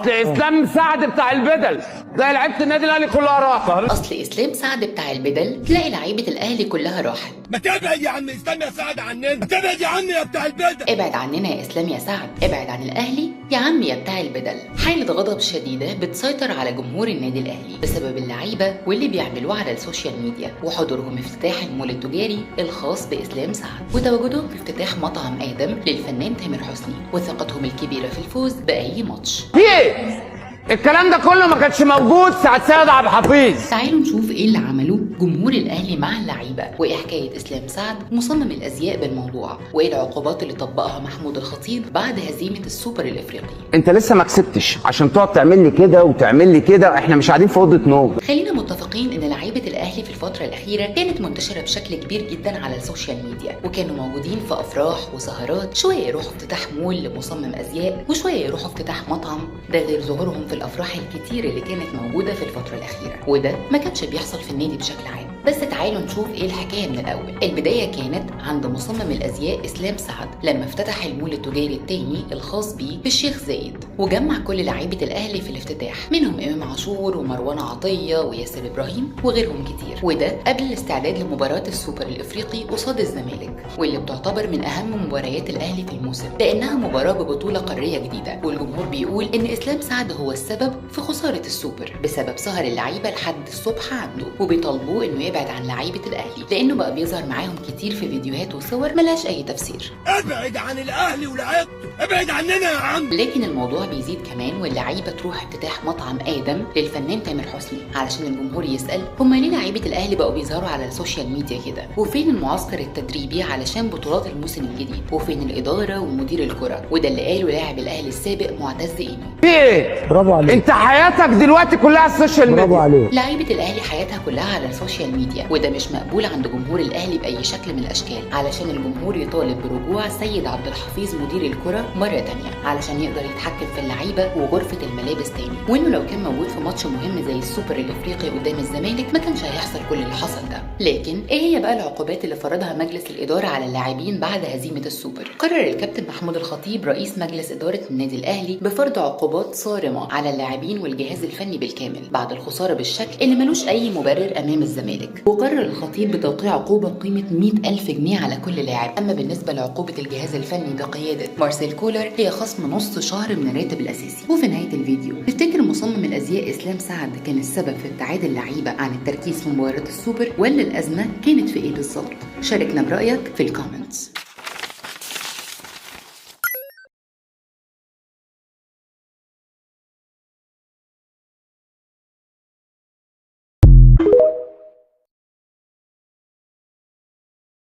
اسلام سعد بتاع البدل زي لعيبه النادي الاهلي كلها راحت. اصل اسلام سعد بتاع البدل تلاقي لعيبه الاهلي كلها راحت. ما تبعد يا عم اسلام يا سعد عننا، ما تبعد يا عم يا بتاع البدل. ابعد عننا يا اسلام يا سعد، ابعد عن الاهلي يا عم يا بتاع البدل. حاله غضب شديده بتسيطر على جمهور النادي الاهلي بسبب اللعيبه واللي بيعملوه على السوشيال ميديا وحضورهم افتتاح المول التجاري الخاص باسلام سعد وتواجدهم في افتتاح مطعم ادم للفنان تامر حسني وثقتهم الكبيره في الفوز باي ماتش. في ايه؟ الكلام ده كله ما كانش موجود ساعه سيد عبد الحفيظ. تعالوا نشوف ايه اللي عمله جمهور الاهلي مع اللعيبه وايه حكايه اسلام سعد مصمم الازياء بالموضوع وايه العقوبات اللي طبقها محمود الخطيب بعد هزيمه السوبر الافريقي. انت لسه ما كسبتش عشان تقعد تعمل لي كده وتعمل لي كده، احنا مش قاعدين في اوضه نوم. خلينا متفقين ان لعيبه الاهلي في الفتره الاخيره كانت منتشره بشكل كبير جدا على السوشيال ميديا وكانوا موجودين في افراح وسهرات، شويه يروحوا افتتاح مول لمصمم ازياء وشويه يروحوا افتتاح مطعم، ده غير ظهورهم في الافراح الكتير اللي كانت موجوده في الفتره الاخيره وده ما كانش بيحصل في النادي بشكل عام. بس تعالوا نشوف ايه الحكايه من الاول. البدايه كانت عند مصمم الازياء اسلام سعد لما افتتح المول التجاري التاني الخاص بيه في الشيخ زايد وجمع كل لعيبه الاهلي في الافتتاح، منهم امام عاشور ومروان عطيه وياسر ابراهيم وغيرهم كتير، وده قبل الاستعداد لمباراه السوبر الافريقي قصاد الزمالك واللي بتعتبر من اهم مباريات الاهلي في الموسم لانها مباراه ببطوله قاريه جديده، والجمهور بيقول ان اسلام سعد هو السبب في خساره السوبر بسبب سهر اللعيبه لحد الصبح عنده، وبيطالبوه انه يبعد عن لعيبه الاهلي لانه بقى بيظهر معاهم كتير في فيديوهات وصور ملهاش اي تفسير. ابعد عن الاهلي ولعيبته، ابعد عننا يا عم. لكن الموضوع بيزيد كمان واللعيبه تروح افتتاح مطعم ادم للفنان تامر حسني علشان الجمهور يسال هما ليه لعيبه الاهلي بقوا بيظهروا على السوشيال ميديا كده، وفين المعسكر التدريبي علشان بطولات الموسم الجديد، وفين الاداره ومدير الكره، وده اللي قاله لاعب الاهلي السابق معتز اينو. في ايه؟ برافو عليك. انت حياتك دلوقتي كلها على السوشيال ميديا. برافو عليك. لعيبه الاهلي حياتها كلها على السوشيال ميديا وده مش مقبول عند جمهور الاهلي باي شكل من الاشكال، علشان الجمهور يطالب برجوع سيد عبد الحفيظ مدير الكره مره تانية علشان يقدر يتحكم في اللعيبه وغرفه الملابس تاني، وانه لو كان موجود في ماتش مهم زي السوبر الافريقي قدام الزمالك ما كانش هيحصل كل اللي حصل ده. لكن ايه هي بقى العقوبات اللي فرضها مجلس الاداره على اللاعبين بعد هزيمه السوبر؟ قرر الكابتن محمود الخطيب رئيس مجلس اداره النادي الاهلي بفرض عقوبات صارمه على اللاعبين والجهاز الفني بالكامل بعد الخساره بالشكل اللي ملوش اي مبرر امام الزمالك، وقرر الخطيب بتوقيع عقوبه قيمه 100,000 جنيه على كل لاعب. اما بالنسبه لعقوبه الجهاز الفني بقياده مارسيل كولر هي خصم نص شهر من الراتب الاساسي. وفي نهايه الفيديو تفتكر مصمم الازياء اسلام سعد كان السبب في ابتعاد اللعيبه عن التركيز في مباراه السوبر ولا الازمه كانت في ايه بالظبط؟ شاركنا برايك في الكومنتس.